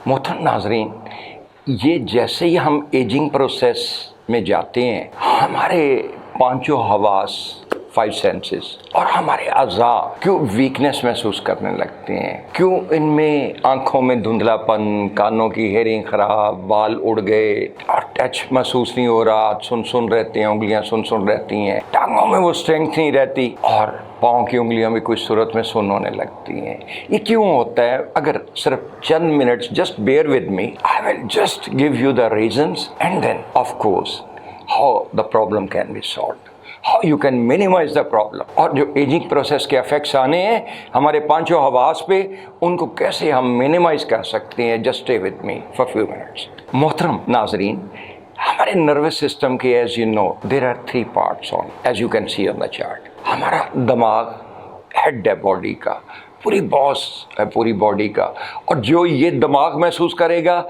मोहतरम नाजरीन, ये जैसे ही हम एजिंग प्रोसेस में जाते हैं, हमारे पांचों हवास, 5 सेंसेस और हमारे अज़ा क्यों वीकनेस महसूस करने लगते हैं? क्यों इनमें आंखों में धुंधलापन, कानों की हेयरिंग ख़राब, बाल उड़ गए और टच महसूस नहीं हो रहा, सुन रहते हैं, उंगलियां सुन रहती हैं, टांगों में वो स्ट्रेंथ नहीं रहती और पाँव की उंगलियों में कुछ सूरत में सुन होने लगती हैं। ये क्यों होता है? अगर सिर्फ चंद minutes, just bear with me, I will just give you the reasons and then of course how the problem can be solved, how you can minimize the problem. और जो एजिंग प्रोसेस के इफेक्ट्स आने हैं हमारे पांचों हवास पे, उनको कैसे हम मिनिमाइज कर सकते हैं। Just stay with me for few minutes. मोहतरम नाजरीन, हमारे नर्वस सिस्टम के, as you know, there are 3 parts on, as you can see on the chart. हमारा दिमाग हेड है बॉडी का, पूरी बॉस है पूरी बॉडी का, और जो ये दिमाग महसूस करेगा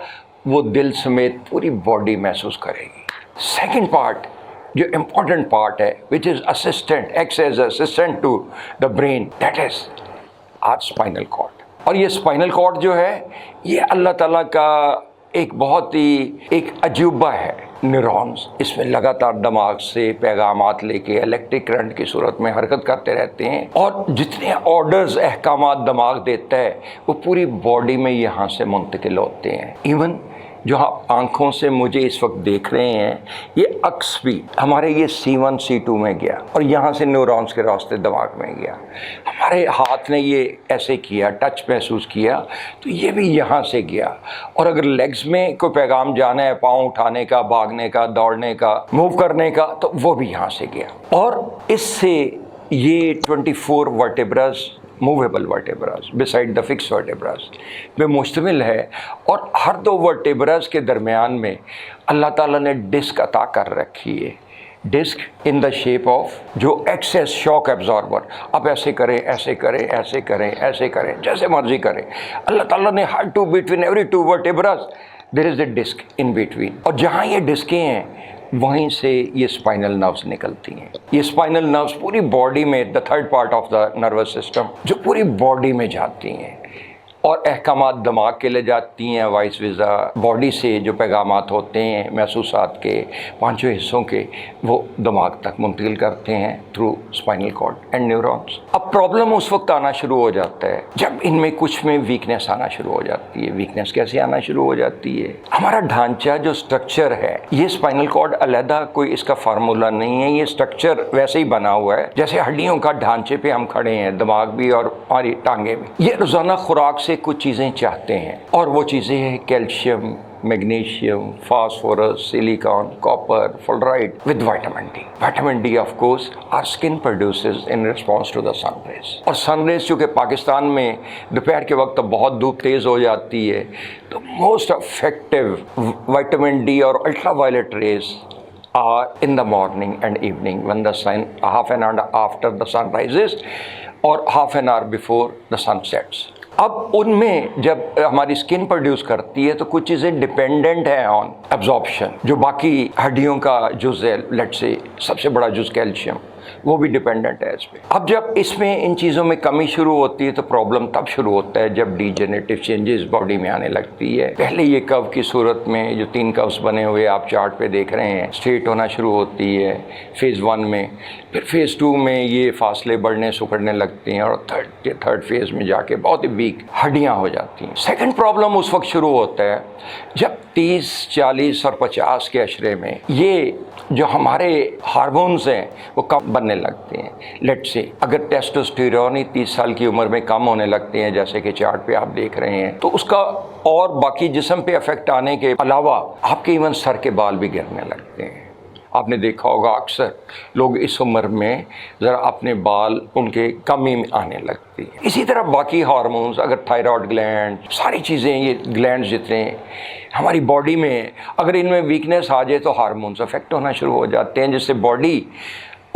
वो दिल समेत पूरी बॉडी महसूस करेगी। सेकंड पार्ट, जो इम्पोर्टेंट पार्ट है, which is assistant, acts as assistant to the brain, that is our spinal cord. और ये स्पाइनल कॉर्ड जो है, ये अल्लाह ताला का एक बहुत ही एक अजूबा है। न्यूरॉन्स इसमें लगातार दिमाग से पैगामात लेके इलेक्ट्रिक करंट की सूरत में हरकत करते रहते हैं, और जितने ऑर्डर्स, अहकामात दिमाग देता है वो पूरी बॉडी में यहाँ से मुंतकिल होते हैं। इवन जो आप आँखों से मुझे इस वक्त देख रहे हैं, ये अक्स भी हमारे ये C1 C2 में गया और यहाँ से न्यूरॉन्स के रास्ते दिमाग में गया। हमारे हाथ ने ये ऐसे किया, टच महसूस किया, तो ये भी यहाँ से गया। और अगर लेग्स में कोई पैगाम जाना है, पाँव उठाने का, भागने का, दौड़ने का, मूव करने का, तो वो भी यहाँ से गया। और इससे ये 24 vertebrae, movable vertebrae beside the fix vertebrae में मुश्तमिल है। और हर 2 वर्टेब्रास के दरमियान में अल्लाह ताला ने डिस्क अता कर रखी है। Disc in the shape of जो एक्सेस शॉक एब्जॉर्बर। आप ऐसे करें, ऐसे करें, ऐसे करें, ऐसे करें, जैसे मर्जी करें, अल्लाह ताला ने हर 2 between every 2 vertebras there is a disc in between. और जहाँ ये डिस्कें हैं वहीं से ये स्पाइनल नर्व्स निकलती हैं। ये स्पाइनल नर्व्स पूरी बॉडी में, the third part of the nervous system, जो पूरी बॉडी में जाती हैं और अहकामात दिमाग के लिए जाती हैं, वाइस विज़ा। बॉडी से जो पैगामात होते हैं महसूसात के, पांचों हिस्सों के, वो दिमाग तक मुंतकिल करते हैं through spinal cord and neurons. अब प्रॉब्लम उस वक्त आना शुरू हो जाता है जब इनमें कुछ में वीकनेस आना शुरू हो जाती है। वीकनेस कैसे आना शुरू हो जाती है? हमारा ढांचा, जो स्ट्रक्चर है, ये स्पाइनल कॉर्ड अलहदा कोई इसका फार्मूला नहीं है, ये स्ट्रक्चर वैसे ही बना हुआ है जैसे हड्डियों का ढांचे पे हम खड़े हैं, दिमाग भी और हमारी टांगे भी। ये रोज़ाना खुराक से कुछ चीज़ें चाहते हैं, और वो चीज़ें हैं calcium, magnesium, phosphorus, silicon, copper, fluoride with vitamin D. Vitamin D of course our skin produces in response to the sun rays. और सन रेज चूँकि पाकिस्तान में दोपहर के वक्त बहुत धूप तेज़ हो जाती है, तो मोस्ट इफेक्टिव विटामिन डी और ultraviolet rays are in the morning and evening when the sun, half an hour after the sun rises और half an hour before the sun sets। अब उनमें जब हमारी स्किन प्रोड्यूस करती है तो कुछ चीज़ें डिपेंडेंट है ऑन एब्जॉर्प्शन। जो बाकी हड्डियों का जुज़ है, लेट्स से सबसे बड़ा जुज़ कैल्शियम, वो भी डिपेंडेंट है इस पे। अब जब इसमें इन चीज़ों में कमी शुरू होती है तो प्रॉब्लम तब शुरू होता है जब डीजेनरेटिव चेंजेस बॉडी में आने लगती है। पहले ये कर्व की सूरत में जो 3 कर्व्स बने हुए आप चार्ट पे देख रहे हैं, स्ट्रेट होना शुरू होती है फेज़ 1 में, फिर फेज़ 2 में ये फासले बढ़ने सुखड़ने लगते हैं, और थर्ड फेज़ में जाके बहुत ही वीक हड्डियाँ हो जाती हैं। सेकेंड प्रॉब्लम उस वक्त शुरू होता है जब 30, 40 और 50 के अशरे में ये जो हमारे हार्मोन्स हैं वो कम बनने लगते हैं। लेट्स से अगर टेस्टोस्टेरोन ही 30 साल की उम्र में कम होने लगते हैं, जैसे कि चार्ट पे आप देख रहे हैं, तो उसका और बाकी जिस्म पे इफेक्ट आने के अलावा आपके इवन सर के बाल भी गिरने लगते हैं। आपने देखा होगा अक्सर लोग इस उम्र में ज़रा अपने बाल उनके कमी में आने लगती है। इसी तरह बाकी हार्मोन्स, अगर थायराइड ग्लैंड, सारी चीज़ें, ये ग्लैंड जितने हमारी बॉडी में, अगर इनमें वीकनेस आ जाए तो हार्मोन्स अफेक्ट होना शुरू हो जाते हैं, जिससे बॉडी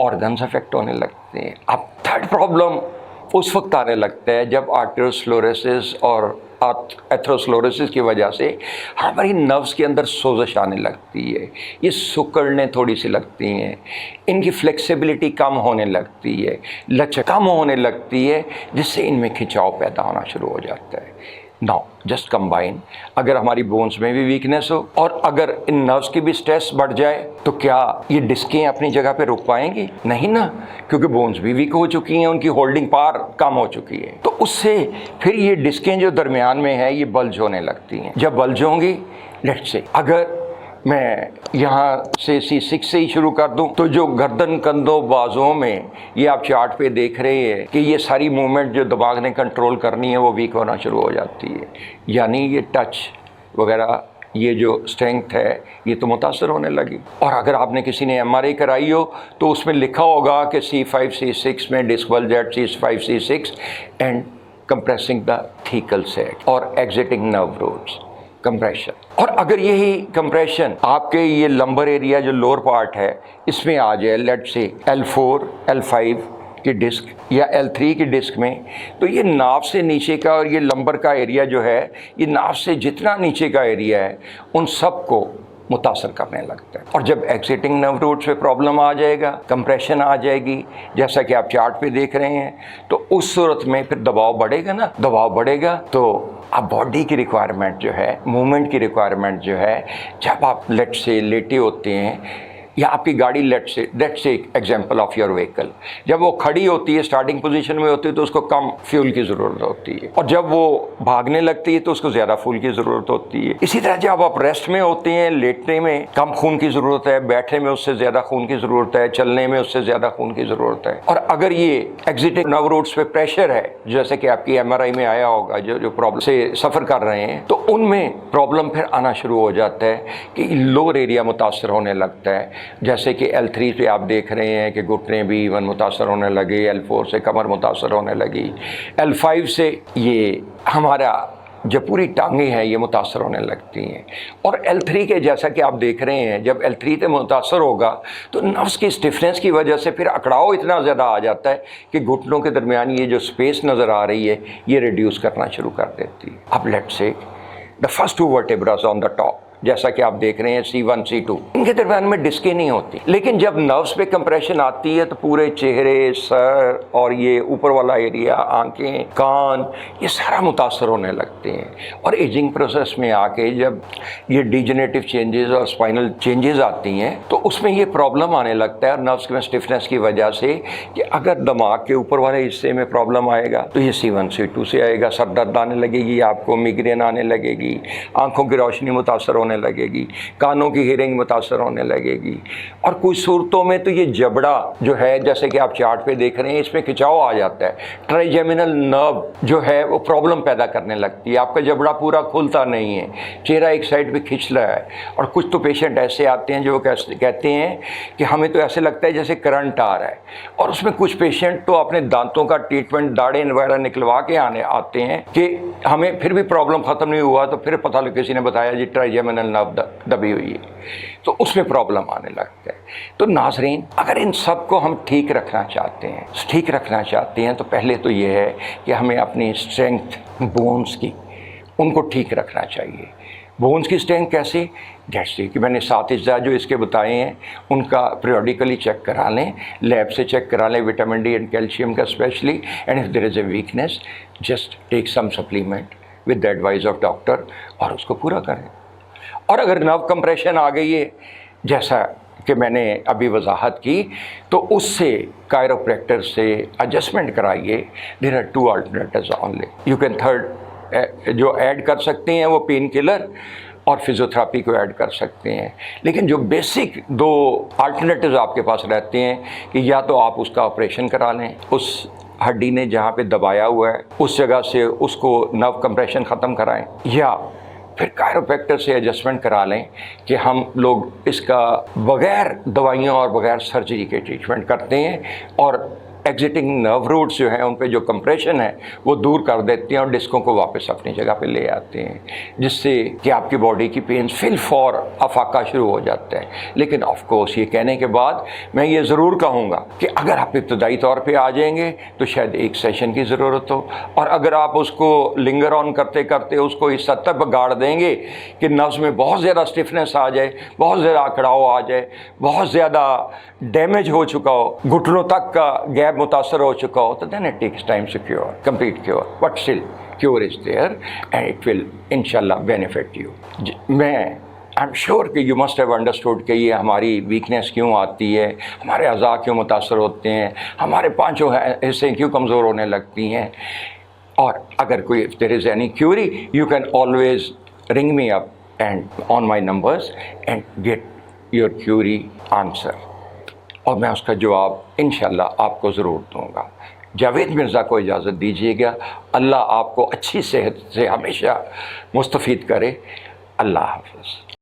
ऑर्गन्स अफेक्ट होने लगते हैं। अब थर्ड प्रॉब्लम उस वक्त आने लगता है जब आर्टेरोस्क्लेरोसिस और एथेरोस्क्लेरोसिस की वजह से हमारी नर्व्स के अंदर सोजश आने लगती है। ये सिकुड़ने थोड़ी सी लगती हैं, इनकी फ्लेक्सिबिलिटी कम होने लगती है, लचक कम होने लगती है, जिससे इनमें खिंचाव पैदा होना शुरू हो जाता है। नाउ जस्ट कंबाइन, अगर हमारी बोन्स में भी वीकनेस हो और अगर इन नर्व्स की भी स्ट्रेस बढ़ जाए तो क्या ये डिस्कें अपनी जगह पे रुक पाएंगी? नहीं ना, क्योंकि बोन्स भी वीक हो चुकी हैं, उनकी होल्डिंग पावर कम हो चुकी है। तो उससे फिर ये डिस्कें जो दरमियान में है ये बल्ज होने लगती हैं। जब बल्ज होंगी, लेट्स से अगर मैं यहाँ से C6 से ही शुरू कर दूं तो जो गर्दन, कंधों, बाजुओं में ये आप चार्ट पे देख रहे हैं कि ये सारी मूवमेंट जो दिमाग ने कंट्रोल करनी है वो वीक होना शुरू हो जाती है। यानी ये टच वगैरह, ये जो स्ट्रेंथ है ये तो मुतासर होने लगी। और अगर आपने किसी ने MRI कराई हो तो उसमें लिखा होगा कि C5 C6 में disc bulge at C5 C6 and compressing the thecal sac और एग्जिटिंग नर्व रूट्स, कंप्रेशन। और अगर यही कंप्रेशन आपके ये लंबर एरिया जो लोअर पार्ट है इसमें आ जाए, लेट्स से L4 L5 की डिस्क या L3 की डिस्क में, तो ये नाभ से नीचे का और ये लंबर का एरिया जो है, ये नाभ से जितना नीचे का एरिया है उन सब को मुतासर करने लगता है। और जब एग्जिटिंग नर्व रूट्स पे प्रॉब्लम आ जाएगा, कंप्रेशन आ जाएगी, जैसा कि आप चार्ट पे देख रहे हैं, तो उस सूरत में फिर दबाव बढ़ेगा ना। दबाव बढ़ेगा तो अब बॉडी की रिक्वायरमेंट जो है, मूवमेंट की रिक्वायरमेंट जो है, जब आप लेट से लेटे होते हैं या आपकी गाड़ी लेट से एग्जांपल ऑफ योर व्हीकल, जब वो खड़ी होती है, स्टार्टिंग पोजीशन में होती है तो उसको कम फ्यूल की ज़रूरत होती है, और जब वो भागने लगती है तो उसको ज़्यादा फ्यूल की ज़रूरत होती है। इसी तरह जब आप रेस्ट में होते हैं, लेटने में कम खून की ज़रूरत है, बैठने में उससे ज़्यादा खून की ज़रूरत है, चलने में उससे ज़्यादा खून की ज़रूरत है। और अगर ये एग्जिटिंग नर्व रूट्स पे प्रेशर है, जैसे कि आपकी MRI में आया होगा, जो प्रॉब्लम से सफ़र कर रहे हैं, तो उनमें प्रॉब्लम फिर आना शुरू हो जाता है कि लोअर एरिया मुतासर होने लगता है। जैसे कि L3 पे आप देख रहे हैं कि घुटने भी इवन मुतासर होने लगे, L4 से कमर मुतासर होने लगी, L5 से ये हमारा जो पूरी टांगें हैं ये मुतासर होने लगती हैं। और L3 के जैसा कि आप देख रहे हैं, जब L3 से मुतासर होगा तो नर्व्स की स्टिफनेस की वजह से फिर अकड़ाव इतना ज़्यादा आ जाता है कि घुटनों के दरमियान ये जो स्पेस नज़र आ रही है ये रिड्यूस करना शुरू कर देती है। अब let's say the first 2 vertebrae on the top, जैसा कि आप देख रहे हैं C1 C2, इनके दरमियान में डिस्कें नहीं होती, लेकिन जब नर्व्स पे कंप्रेशन आती है तो पूरे चेहरे, सर और ये ऊपर वाला एरिया, आंखें, कान, ये सारा मुतासर होने लगते हैं। और एजिंग प्रोसेस में आके जब ये डिजेनरेटिव चेंजेस और स्पाइनल चेंजेस आती हैं तो उसमें ये प्रॉब्लम आने लगता है नर्व्स में स्टिफनेस की वजह से कि अगर दिमाग के ऊपर वाले हिस्से में प्रॉब्लम आएगा तो ये C1 C2 से आएगा। सर दर्द आने लगेगी, आपको मिग्रेन आने लगेगी, आंखों की रोशनी मुतासर होने लगेगी, कानों की हियरिंग मुतासर होने लगेगी। और कुछ सूरतों में तो ये जबड़ा जो है, जैसे कि आप चार्ट पे देख रहे हैं, इसमें खिंचाव आ जाता है, ट्राइजेमिनल नर्व जो है वो प्रॉब्लम पैदा करने लगती है। आपका जबड़ा पूरा खुलता नहीं है, चेहरा एक साइड पे खिंच रहा है। और कुछ तो पेशेंट ऐसे आते हैं जो कहते हैं कि हमें तो ऐसे लगता है जैसे करंट आ रहा है। और उसमें कुछ पेशेंट तो अपने दांतों का ट्रीटमेंट, दाढ़ें वगैरह निकलवा के आते हैं कि हमें फिर भी प्रॉब्लम ख़त्म नहीं हुआ, तो फिर पता लगा किसी ने बताया जी ट्राइजेमिनल नर्व दबी हुई है, तो उसमें प्रॉब्लम आने लगता है। तो नाज़रीन, अगर इन सब को हम ठीक रखना चाहते हैं तो पहले तो ये है कि हमें अपनी स्ट्रेंथ बोन्स की, उनको ठीक रखना चाहिए। बोन्स की स्ट्रेंथ कैसे? जैसे कि मैंने 7 अज्जा जो इसके बताए हैं उनका पीरियडिकली चेक करा लें, लैब से चेक करा लें, विटामिन डी एंड कैल्शियम का specially. And if there is a weakness, just take some supplement with the advice of doctor और उसको पूरा करें। और अगर नर्व कंप्रेशन आ गई है, जैसा कि मैंने अभी वजाहत की, तो उससे कायरोप्रैक्टर से एडजस्टमेंट कराइए। There are 2 alternatives only. You can third जो ऐड कर सकते हैं वो पेन किलर और फिजियोथेरेपी को ऐड कर सकते हैं। लेकिन जो बेसिक 2 अल्टरनेटिव्स आपके पास रहते हैं कि या तो आप उसका ऑपरेशन करा लें, उस हड्डी ने जहाँ पे दबाया हुआ है उस जगह से उसको नर्व कंप्रेशन ख़त्म कराएं, या फिर कायरोप्रैक्टर से एडजस्टमेंट करा लें कि हम लोग इसका बग़ैर दवाइयों और बग़ैर सर्जरी के ट्रीटमेंट करते हैं और एग्जिटिंग नर्व रूट्स जो हैं उन पे जो कंप्रेशन है वो दूर कर देते हैं और डिस्कों को वापस अपनी जगह पे ले आते हैं, जिससे कि आपकी बॉडी की पेन फिल फॉर अफाका शुरू हो जाता है। लेकिन ऑफ कोर्स ये कहने के बाद मैं ये ज़रूर कहूँगा कि अगर आप इब्तदाई तौर पे आ जाएंगे तो शायद एक सेशन की ज़रूरत हो, और अगर आप उसको लिंगर ऑन करते करते उसको इस हद तक गाड़ देंगे कि नर्व्स में बहुत ज़्यादा स्टिफनेस आ जाए, बहुत ज़्यादा अकड़ाव आ जाए, बहुत ज़्यादा डैमेज हो चुका हो, घुटनों तक का गैप मुतासर हो चुका हो तो then it takes time to cure, complete cure, but still cure is there and it will इंशाल्लाह बेनिफिट यू। मैं आई एम श्योर कि यू मस्ट हैव अंडरस्टूड कि ये हमारी वीकनेस क्यों आती है, हमारे अज़ा क्यों मुतासर होते हैं, हमारे पांचों हिस्से क्यों कमज़ोर होने लगती हैं। और अगर कोई if there is any query you can always ring me up and on my numbers and get your query answer, और मैं उसका जवाब इंशाल्लाह आपको ज़रूर दूँगा। जावेद मिर्ज़ा को इजाज़त दीजिएगा। अल्लाह आपको अच्छी सेहत से हमेशा मुस्तफ़ीद करे। अल्लाह हाफ़िज़।